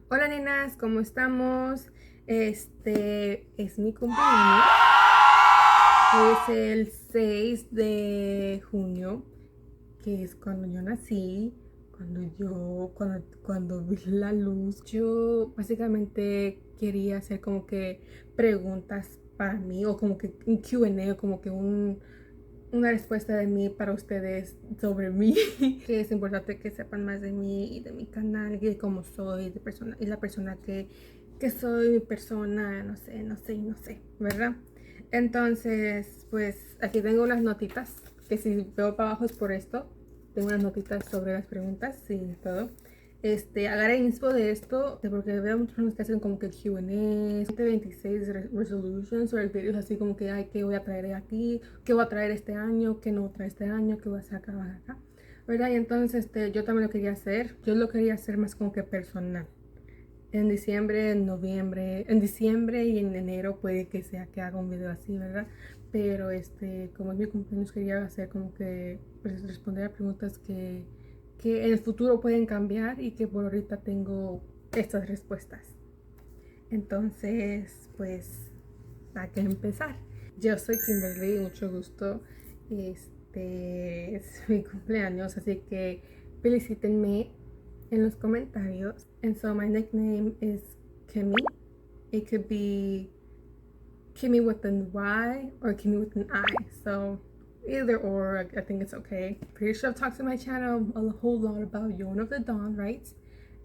Hola nenas, ¿cómo estamos? Este es mi cumpleaños. Es el 6 de junio, que es cuando yo nací, cuando vi la luz. Yo básicamente quería hacer como que preguntas para mí, o como que un Q&A, o como que una respuesta de mí para ustedes sobre mí. Que es importante que sepan más de mí y de mi canal y de cómo soy, de persona, y la persona que soy, mi persona, no sé, ¿verdad? Entonces, pues aquí tengo unas notitas, que si veo para abajo es por esto. Tengo unas notitas sobre las preguntas y todo. Agarré inspo de esto, porque veo muchas personas que hacen como que Q&A, 26 resolutions o videos así como que, ay, ¿qué voy a traer aquí? ¿Qué voy a traer este año? ¿Qué no voy a traer este año? ¿Qué voy a sacar acá? ¿Verdad? Y entonces yo también lo quería hacer. Yo lo quería hacer más como que personal. En diciembre, en noviembre, en diciembre y en enero puede que sea que haga un video así, ¿verdad? Pero como es mi cumpleaños, quería hacer como que pues, responder a preguntas que en el futuro pueden cambiar y que por ahorita tengo estas respuestas. Entonces, pues, hay que empezar. Yo soy Kimberly, mucho gusto. Es mi cumpleaños, así que felicítenme en los comentarios. And so my nickname is Kimmy. It could be Kimmy with an Y or Kimmy with an I. So either or, I think it's okay. Pretty sure I've talked to my channel a whole lot about Yawn of the Dawn, right?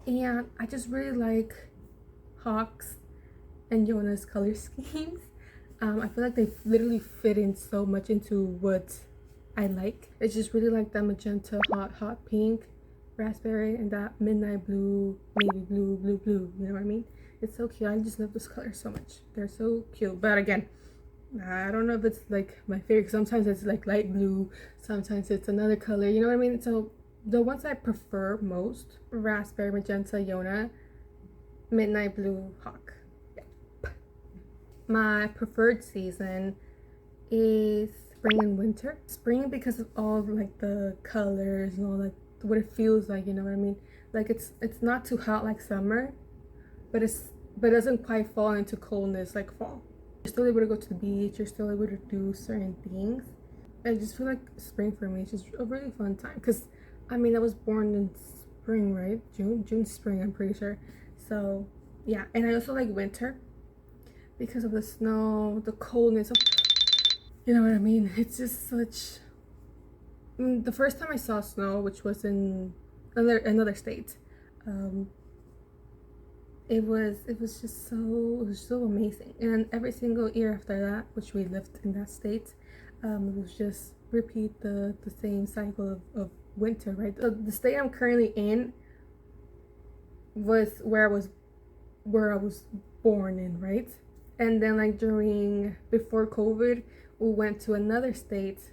And I just really like Hawks and Yona's color schemes. I feel like they literally fit in so much into what I like. It's just really like that magenta, hot pink, raspberry, and that midnight blue, navy blue. You know what I mean? It's so cute. I just love those colors so much. They're so cute. But again, I don't know if it's like my favorite. Sometimes it's like light blue. Sometimes it's another color. You know what I mean? So the ones I prefer most: raspberry, magenta, Yona, midnight blue, hawk. My preferred season is spring and winter. Spring because of all like the colors and all like what it feels like, you know what I mean? Like it's not too hot like summer, but it doesn't quite fall into coldness like fall. You're still able to go to the beach, you're still able to do certain things. I just feel like spring for me is just a really fun time because I mean I was born in spring, right? June, spring, I'm pretty sure. So yeah, and I also like winter because of the snow, the coldness of, you know what I mean? It's just such. The first time I saw snow, which was in another state, um, it was so amazing. And every single year after that, which we lived in that state, it was just repeat the same cycle of winter, right? So the state I'm currently in was where I was born in, right? And then like before COVID, we went to another state,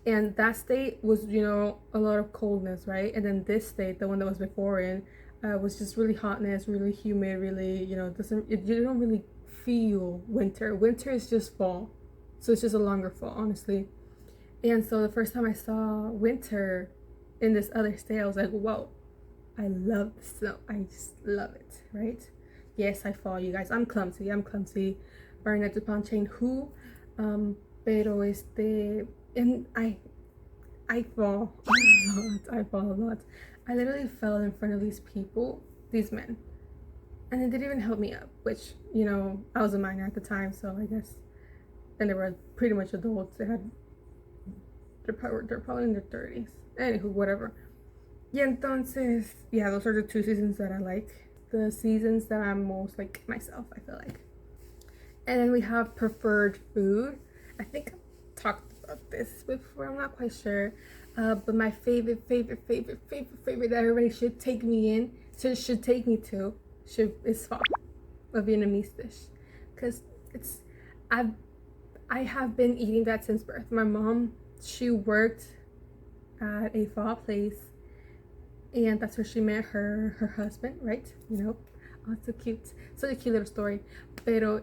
and that state was a lot of coldness, right? And then this state, the one that was before in, was just really hotness, really humid, really you don't really feel winter. Winter is just fall, so it's just a longer fall, honestly. And so the first time I saw winter in this other state, I was like, whoa, I love the snow. I just love it, right? Yes, I fall, you guys. I'm clumsy. Bernard Dupont chain who? Pero and I fall a lot. I fall a lot. I literally fell in front of these people, these men, and they didn't even help me up. Which I was a minor at the time, so I guess, and they were pretty much adults. They're probably in their 30s. Anywho, whatever. Yeah, entonces, yeah, those are the two seasons that I like. The seasons that I'm most like myself, I feel like. And then we have preferred food. I think I've talked about this before, I'm not quite sure. But my favorite that everybody should take me in, should take me to, is pho, a Vietnamese dish. Because I have been eating that since birth. My mom, she worked at a pho place, and that's where she met her husband, right? Oh, so cute, such a cute little story. Pero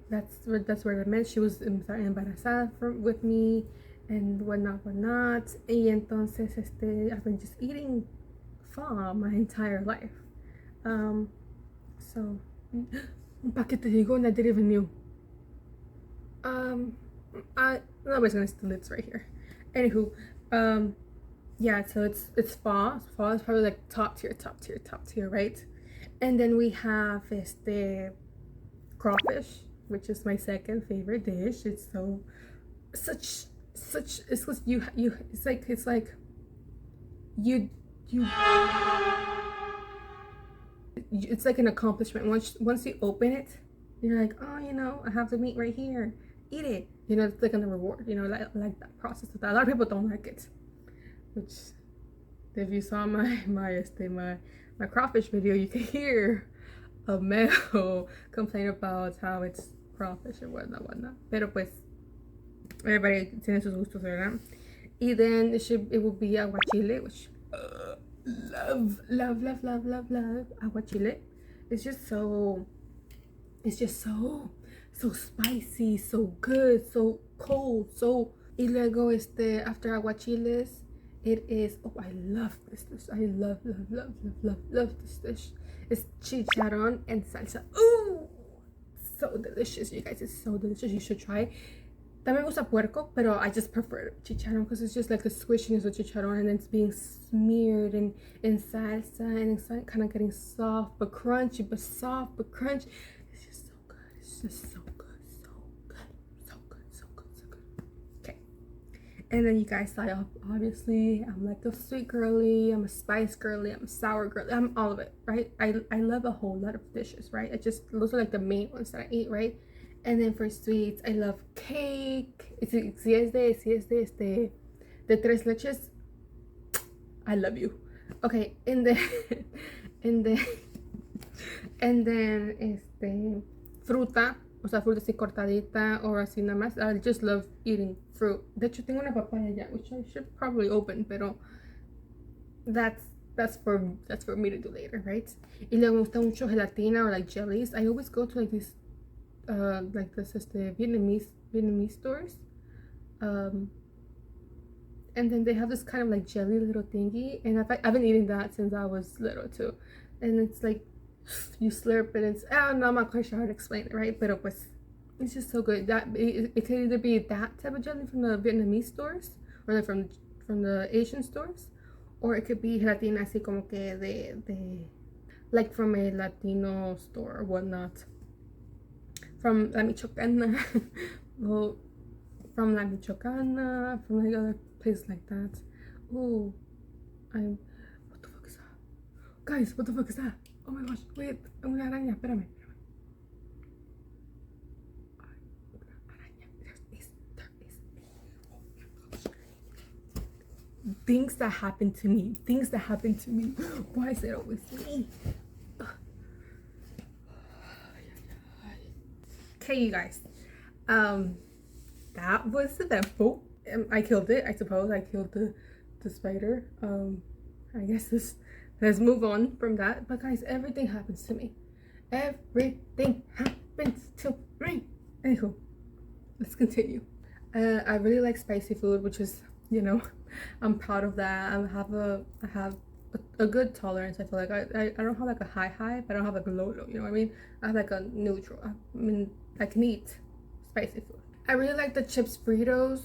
that's where I met. She was embarazada with me and whatnot. Y entonces I've been just eating pho my entire life. So un paquete de Egon I didn't even knew. Nobody's gonna steal it's right here. Anywho, yeah, so it's fall. Fall is probably like top tier, right? And then we have este crawfish, which is my second favorite dish. It's so such it's because you it's like you it's like an accomplishment. Once you open it, you're like, oh, you know, I have the meat right here. Eat it. You know, it's like a reward. You know, like that process of that. A lot of people don't like it. Which, if you saw my crawfish video, you can hear a male complain about how it's crawfish and whatnot. Pero pues, everybody tiene sus gustos, ¿verdad? Y then it will be aguachile, which love aguachile. It's just so spicy, so good, so cold, so. Y luego after aguachiles, it is, oh, I love this dish. I love this dish. It's chicharrón and salsa. Ooh, so delicious, you guys. It's so delicious. You should try. También me gusta puerco, pero I just prefer chicharrón because it's just like the squishiness of chicharrón, and it's being smeared in salsa, and it's like kind of getting soft but crunchy, but soft but crunchy. It's just so good. It's just so good. Okay. And then you guys saw, obviously, I'm like a sweet girly, I'm a spice girly, I'm a sour girly, I'm all of it, right? I love a whole lot of dishes, right? Those are like the main ones that I eat, right? And then for sweets, I love cake. Si es de tres leches, I love you. Okay, and then fruta, o sea, fruta así cortadita or así nada más. I just love eating fruit. De hecho, tengo una papaya ya, which I should probably open, pero that's for me to do later, right? Y luego me gusta mucho gelatina or like jellies. I always go to like these Vietnamese stores, and then they have this kind of like jelly little thingy, and I've been eating that since I was little too, and it's like you slurp it, and it's, no, I'm not quite sure how to explain it, right? But it's just so good. That it can either be that type of jelly from the Vietnamese stores or like from the Asian stores, or it could be gelatina así como que de like from a Latino store or whatnot. From La Michoacana, well, from La Michoacana, from like other places like that. Oh, what the fuck is that? Guys, what the fuck is that? Oh my gosh, wait, una araña, espérame. Things that happen to me. Why is it always me? Okay, you guys, that was eventful. I killed it, I suppose. I killed the spider. I guess let's move on from that. But guys, everything happens to me. Everything happens to me. Anywho, let's continue. I really like spicy food, which is, you know, I'm proud of that. I have a good tolerance. I feel like I don't have like a high, but I don't have like a low. You know what I mean? I have like a neutral. I mean, I can eat spicy food. I really like the chips Fritos.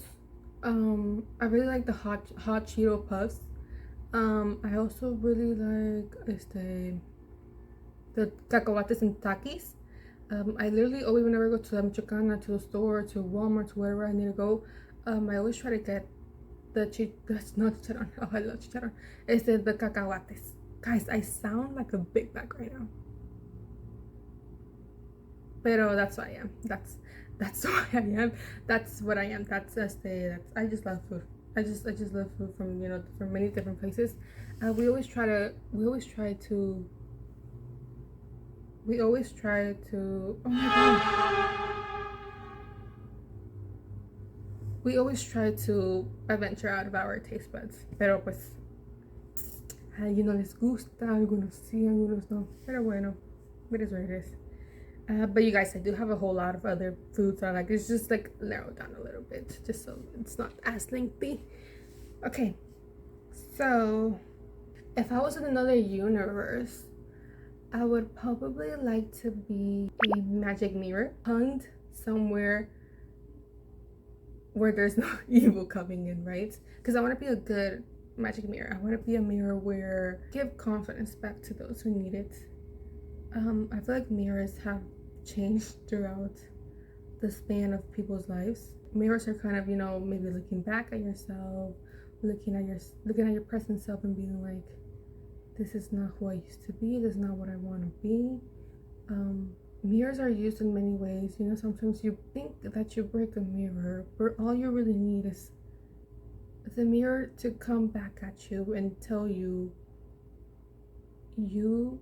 I really like the hot Cheeto puffs. I also really like the cacahuates and takis. I literally always, whenever I go to La Michoacana, to the store, to Walmart, to wherever I need to go, I always try to get that's not chicharrón. Oh, I love chicharrón. It's the cacahuates. Guys, I sound like a big bag right now. Pero that's what I am. That's who I am. That's what I am. I just love food. I just love food from, you know, from many different places. We always try to oh my god. We always try to venture out of our taste buds. Pero pues a algunos les gusta, algunos sí, algunos no. Pero bueno, it is what it is. But you guys, I do have a whole lot of other foods I like. It's just like narrowed down a little bit, just so it's not as lengthy. Okay, so if I was in another universe, I would probably like to be a magic mirror hung somewhere where there's no evil coming in, right? Because I want to be a good magic mirror. I want to be a mirror where give confidence back to those who need it. I feel like mirrors have changed throughout the span of people's lives. Mirrors are kind of, you know, maybe looking back at yourself, looking at your present self and being like, this is not who I used to be, this is not what I want to be. Mirrors are used in many ways. You know, sometimes you think that you break a mirror, but all you really need is the mirror to come back at you and tell you you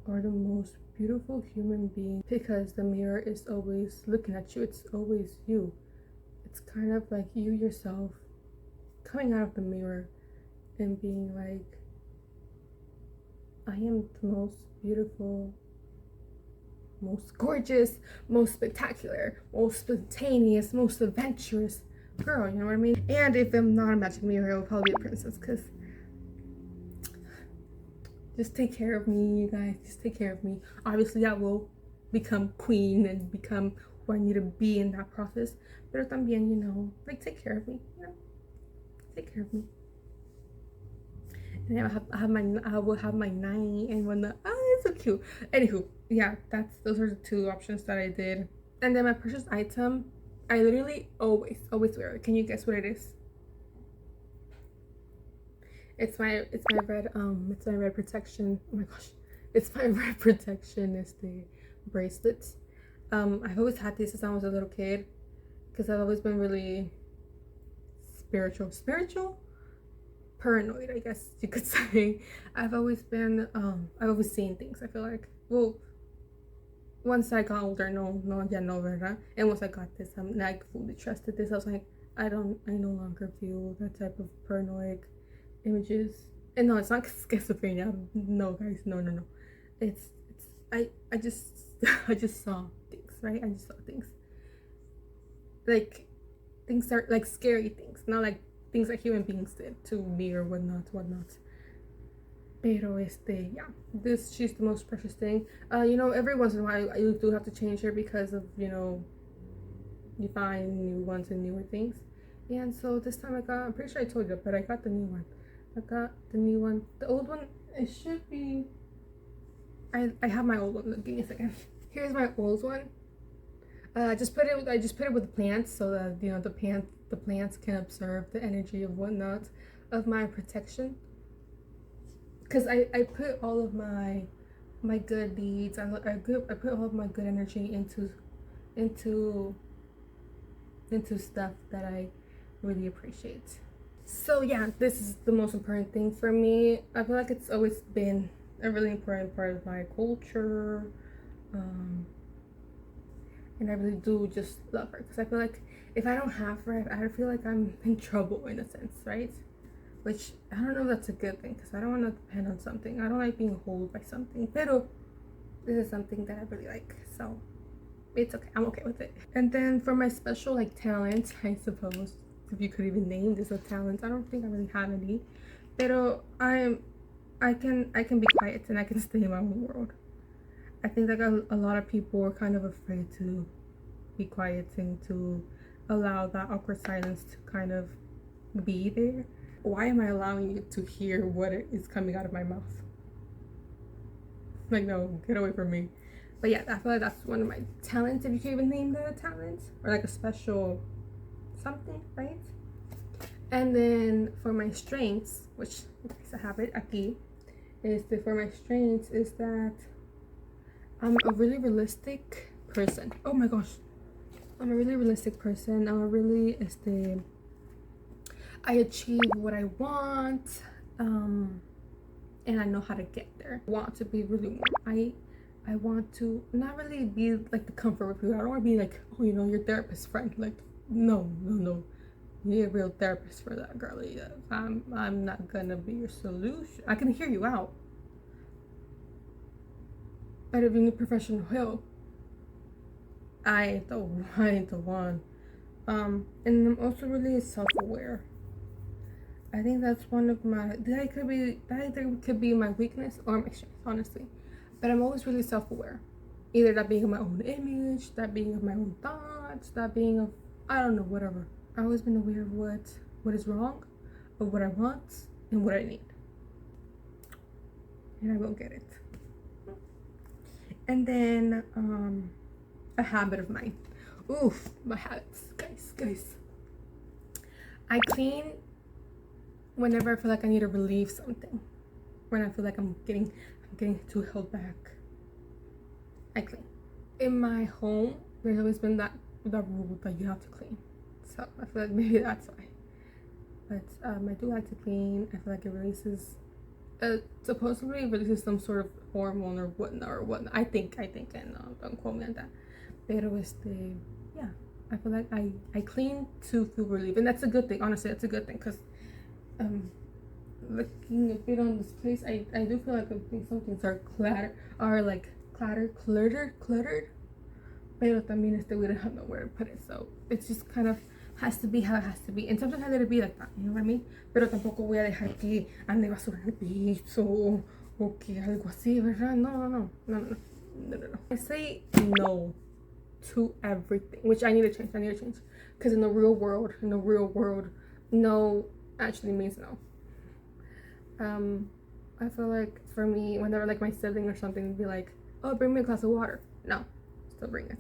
are the most beautiful human being, because the mirror is always looking at you. It's always you. It's kind of like you yourself coming out of the mirror and being like, I am the most beautiful, most gorgeous, most spectacular, most spontaneous, most adventurous girl, you know what I mean? And if I'm not a magic mirror, I will probably be a princess, because just take care of me, you guys. Just take care of me. Obviously, I will become queen and become who I need to be in that process. Pero también, you know, like, take care of me, you know? Take care of me. And I will have my night and whatnot. Oh, it's so cute. Anywho, yeah, those are the two options that I did. And then my precious item, I literally always wear it. Can you guess what it is? It's my red protection. Oh my gosh, it's my red protection. It's the bracelets. I've always had these since I was a little kid, because I've always been really spiritual, paranoid, I guess you could say. I've always seen things. I feel like, well, once I got older, no, ya no, ¿verdad? And once I got this, I'm like fully trusted this. I was like, I no longer feel that type of paranoid images. And no, it's not schizophrenia. No, guys, no. It's I just I just saw things, right? I just saw things. Like, things are like scary things, not like things that human beings did to me or whatnot. Pero yeah, she's the most precious thing. You know, every once in a while you do have to change her because of, you know, you find new ones and newer things. And so this time I'm pretty sure I told you, but I got the new one. The old one, it should be, I have my old one. Give me a second. Here's my old one. I just put it with the plants, so that, you know, the plants can absorb the energy of whatnot of my protection. Because I put all of my good deeds, I put all of my good energy into stuff that I really appreciate. So yeah, this is the most important thing for me. I feel like it's always been a really important part of my culture. And I really do just love her, because I feel like if I don't have her, I feel like I'm in trouble in a sense, right? Which I don't know if that's a good thing, because I don't want to depend on something. I don't like being held by something. Pero this is something that I really like, so it's okay. I'm okay with it. And then for my special, like, talent, I suppose, if you could even name this a talent. I don't think I really have any. Pero I can be quiet and I can stay in my own world. I think like a lot of people are kind of afraid to be quiet and to allow that awkward silence to kind of be there. Why am I allowing you to hear what is coming out of my mouth? Like, no, get away from me. But yeah, I feel like that's one of my talents, if you can even name that a talent, or like a special something, right? And then for my strengths, which I have it aquí, for my strengths is that I'm a really realistic person. Oh my gosh. I'm a really realistic person. I achieve what I want, and I know how to get there. I want to be really warm. I want to not really be like the comfort of people. I don't want to be like, oh, you know, your therapist friend. Like, no. You need a real therapist for that, girlie. I'm not gonna be your solution. I can hear you out, but if you need professional help, I ain't the one. And I'm also really self-aware. I think that's one of my, that could be my weakness or my strength, honestly. but I'm always really self-aware. Either that being of my own image, that being of my own thoughts, that being of, I don't know, whatever. I've always been aware of what is wrong, of what I want, and what I need. And I will get it. And then a habit of mine. Oof, my habits, guys. I clean whenever I feel like I need to relieve something. When I feel like I'm getting too held back. I clean. In my home, there's always been that rule that you have to clean. So I feel like maybe that's why. But I do like to clean. I feel like it releases, supposedly releases some sort of hormone or whatnot. I think, and don't quote me on that. Pero yeah, I feel like I clean to feel relief, and that's a good thing. Honestly, that's a good thing, because looking a bit on this place, I do feel like some things are cluttered, pero también we don't have nowhere to put it, so it's just kind of has to be how it has to be, and sometimes I let it be like that, you know what I mean? Pero tampoco voy a dejar que ande basura en el piso o que algo así, ¿verdad? No. I say no to everything, which I need to change, because in the real world, no actually means no. I feel like for me, whenever like my sibling or something would be like, oh, bring me a glass of water, no, still bring it.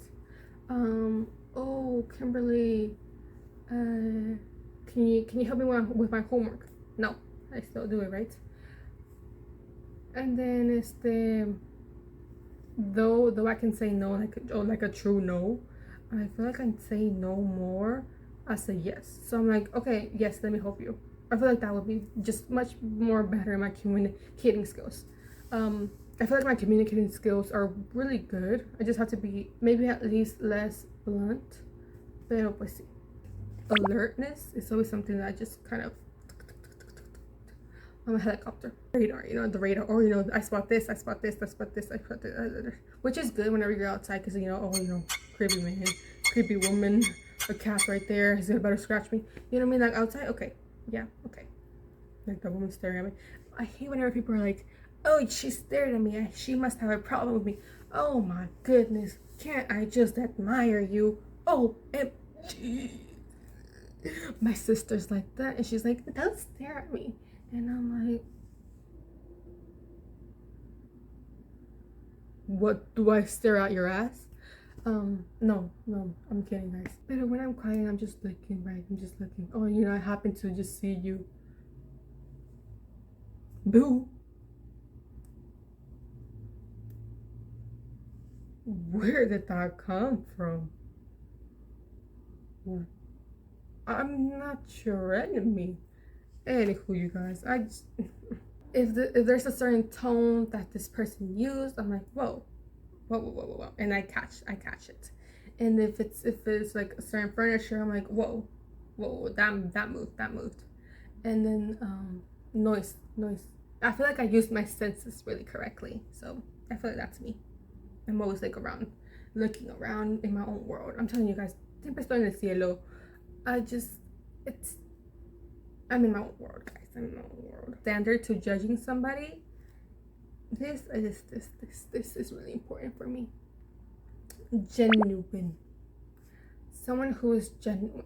Oh, Kimberly, can you help me with my homework? No, I still do it, right? And then though I can say no like a true no, I feel like I can say no more as a yes. So I'm like, okay, yes, let me help you. I feel like that would be just much more better in my communicating skills. I feel like my communicating skills are really good. I just have to be maybe at least less blunt. Pero pues sí. Alertness is always something that I just kind of, I'm a helicopter. Radar, the radar, or I spot this, which is good whenever you're outside, because creepy man, creepy woman, a cat right there, he's gonna better scratch me. You know what I mean? Like outside, okay, yeah, okay. Like the woman staring at me. I hate whenever people are like, oh, she stared at me, she must have a problem with me. Oh my goodness, can't I just admire you? OMG. My sister's like that, and she's like, don't stare at me. And I'm like, what, do I stare at your ass? No, I'm kidding, guys. But when I'm quiet, I'm just looking, right? I'm just looking. Oh, I happen to just see you. Boo. Where did that come from? I'm not your enemy. Anywho, you guys, I just if there's a certain tone that this person used, I'm like, whoa, and I catch it. And if it's like a certain furniture, I'm like, whoa, that moved. And then noise. I feel like I used my senses really correctly, so I feel like that's me. I'm always like looking around in my own world. I'm telling you guys, siempre estoy en el cielo. I'm in my own world, guys. I'm in my own world. Standard to judging somebody. This is really important for me. Genuine. Someone who is genuine.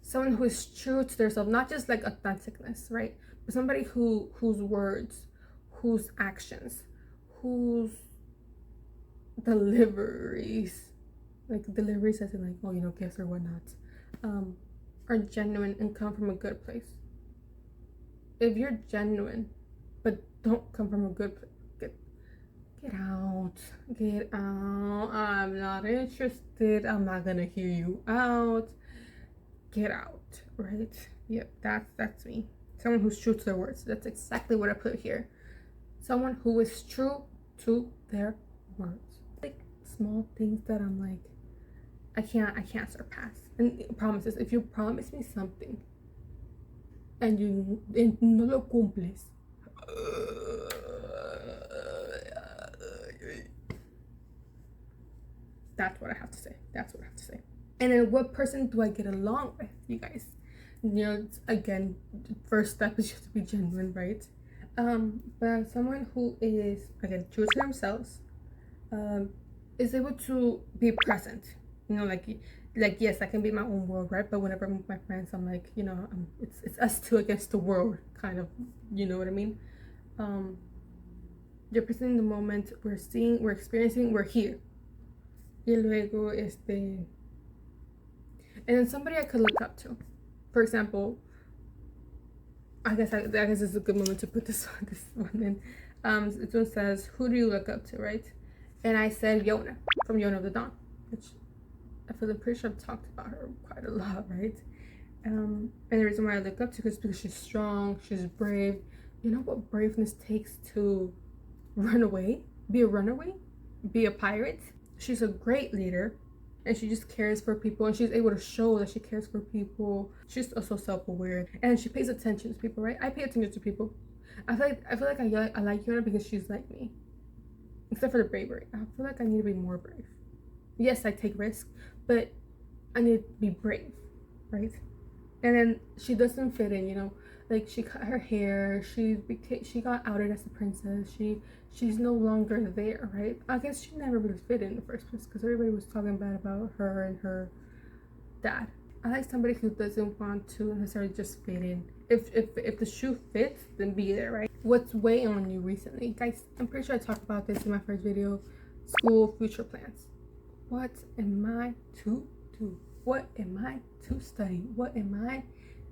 Someone who is true to themselves, not just like authenticness, right? But somebody whose words, whose actions, whose deliveries as in like, gifts or whatnot, are genuine and come from a good place. If you're genuine but don't come from a good place, get out. I'm not interested. I'm not gonna hear you out. Get out, right? Yep, that's me. Someone who's true to their words. That's exactly what I put here. Someone who is true to their words. Like small things that I'm like, I can't surpass. And promises. If you promise me something and no lo cumples, that's what I have to say. And then what person do I get along with, you guys? Again, the first step is just to be genuine, right? But someone who is, again, true to themselves, is able to be present. You know, like yes, I can be my own world, right? But whenever I'm with my friends, I'm like, you know, it's us two against the world, kind of. You know what I mean? Um, you're present in the moment. We're seeing, we're experiencing, we're here. Y luego, and then somebody I could look up to. For example, I guess it's a good moment to put this one in. This one says, "Who do you look up to?" Right? And I said Yona from Yona of the Dawn, which I feel I'm pretty sure I've talked about her quite a lot, right? And the reason why I look up to her is because she's strong, she's brave. You know what braveness takes to run away, be a runaway, be a pirate. She's a great leader, and she just cares for people, and she's able to show that she cares for people. She's also self-aware, and she pays attention to people, right? I pay attention to people. I feel like I like Yona because she's like me, except for the bravery. I feel like I need to be more brave. Yes, I take risks, but I need to be brave, right? And then she doesn't fit in, you know. Like, she cut her hair, she got outed as a princess. She's no longer there, right? I guess she never really fit in the first place because everybody was talking bad about her and her dad. I like somebody who doesn't want to necessarily just fit in. If the shoe fits, then be there, right? What's weighing on you recently, guys? I'm pretty sure I talked about this in my first video. School, future plans. What am I to do? What am I to study? What am I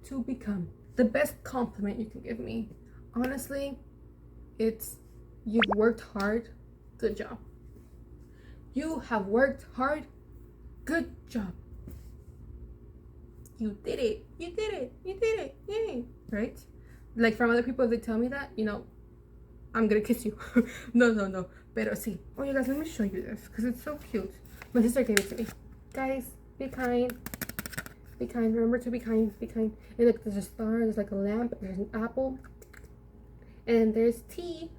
to become? The best compliment you can give me, honestly, it's you've worked hard, good job. You have worked hard, good job. You did it, you did it, you did it, yay, right? Like, from other people, if they tell me that, you know, I'm gonna kiss you. No. Pero sí. Oh, you guys, let me show you this because it's so cute. My sister gave it to me. Guys, be kind. Be kind. Remember to be kind. Be kind. And look, there's a star. There's like a lamp. There's an apple. And there's tea.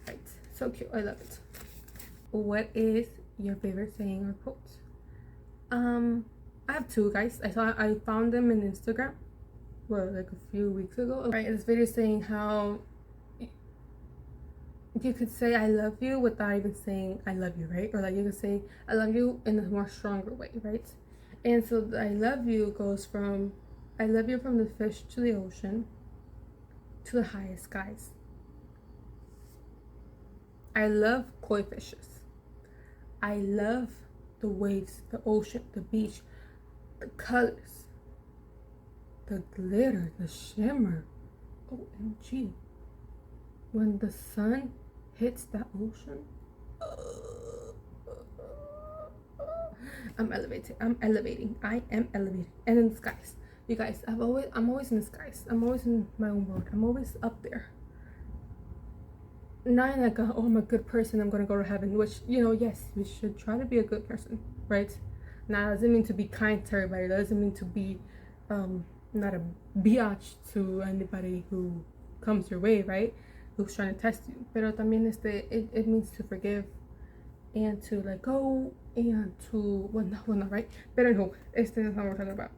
Right. So cute. I love it. What is your favorite saying or quote? I have two, guys. I found them in Instagram. Well, like a few weeks ago. Right. This video is saying how you could say I love you without even saying I love you, right? Or like you could say I love you in a more stronger way, right? And so the I love you goes from I love you from the fish to the ocean to the highest skies. I love koi fishes. I love the waves, the ocean, the beach, the colors, the glitter, the shimmer. OMG. When the sun hits that ocean, I'm elevating. I am elevating. And in the skies, you guys, I'm always in the skies. I'm always in my own world. I'm always up there. Not in like I'm a good person, I'm gonna go to heaven, which, you know, yes, we should try to be a good person, right? Now, that doesn't mean to be kind to everybody. That doesn't mean to be not a biatch to anybody who comes your way, right? Who's trying to test you. Pero también it means to forgive and to let go and to well not right. Pero no, that's not what we're talking about.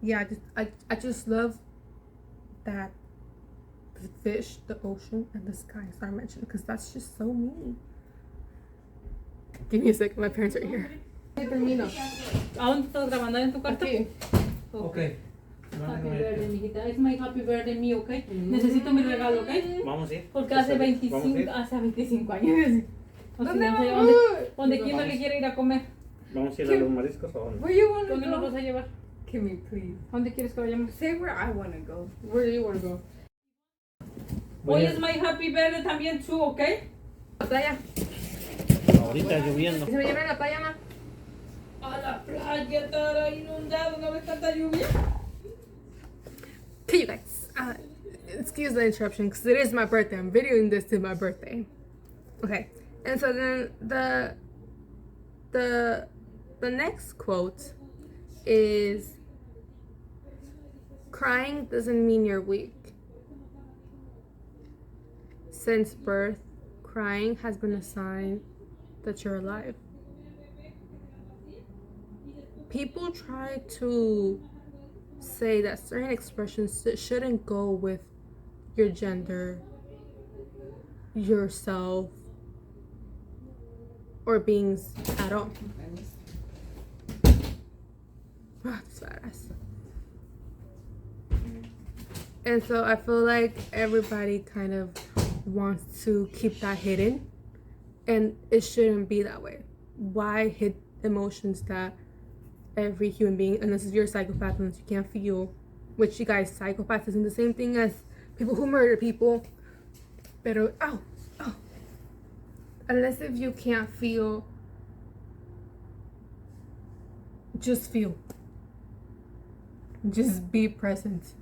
Yeah, I just love that the fish, the ocean, and the skies are mentioned because that's just so me. Give me a second, my parents are here. Termino. ¿A dónde estás grabando? ¿En tu cuarto? Aquí. Okay. Happy birthday, mijita. Es my happy birthday mío, ¿ok? Necesito mi regalo, ¿ok? Vamos a ir. Porque hace 25 años. ¿Dónde vamos? Donde Kimberly quiere ir a comer. Vamos a ir a los mariscos o dónde? Where you want to ¿Dónde nos go? vas a llevar? Kimmy, please. ¿Dónde quieres que vayamos? Say where I want to go. Where do you want to go? Hoy es my happy birthday también, too, ¿ok? La playa. Ahorita lloviendo. ¿Se me lleva a la playa, ma? A la playa estará inundado, ¿no ves tanta lluvia? Okay, you guys. Excuse the interruption because it is my birthday. I'm videoing this to my birthday. Okay, and so then the next quote is, crying doesn't mean you're weak. Since birth, crying has been a sign that you're alive. People try to say that certain expressions shouldn't go with your gender, yourself, or beings at all. That's badass. And so I feel like everybody kind of wants to keep that hidden, and it shouldn't be that way. Why hid emotions that every human being, unless you're a psychopath, unless you can't feel, which you guys, psychopaths isn't the same thing as people who murder people. Pero, unless if you can't feel, just feel. Just be present.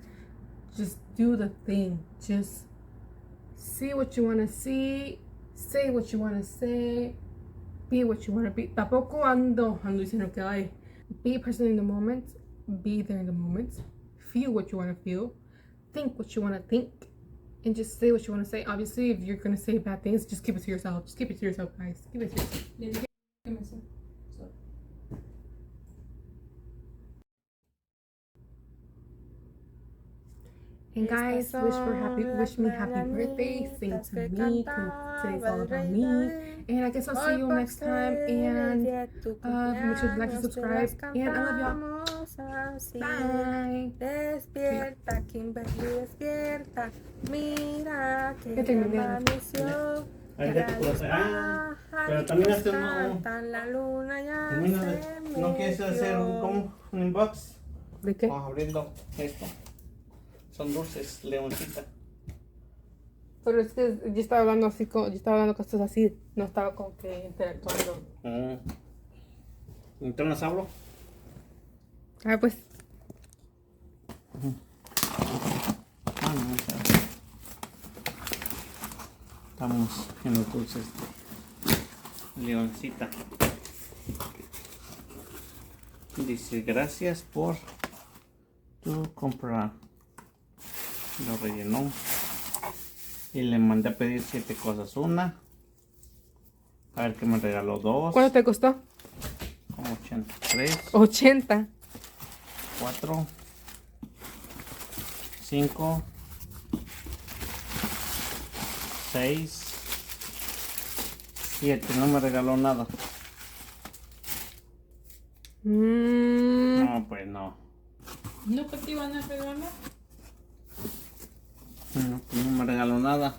Just do the thing. Just see what you want to see. Say what you want to say. Be what you want to be. Tampoco ando diciendo que ay. Be present in the moment. Be there in the moment. Feel what you want to feel. Think what you want to think. And just say what you want to say. Obviously, if you're going to say bad things, just keep it to yourself. Just keep it to yourself, guys. Keep it to yourself. And guys, wish me happy birthday, sing to me, today's all about me. And I guess I'll see you next time, and make sure to like and subscribe, and I love y'all. Bye. Despierta, Kimberly, despierta. Mira que amaneció. Pero también hace uno. La luna ya ¿No quieres hacer un unbox? ¿De qué? Vamos abriendo esto. Son dulces, leoncita. Pero es que yo estaba hablando así, yo estaba hablando cosas así, no estaba como que interactuando. ¿Entonces las abro? Pues. Estamos en los dulces. Leoncita. Dice, gracias por tu compra. Lo rellenó. Y le mandé a pedir 7 cosas. Una. A ver que me regaló 2. ¿Cuánto te costó? Como 83. 80. 4. 5. 6. 7. No me regaló nada. No, pues no. ¿No que te iban a regalar? No me regaló nada.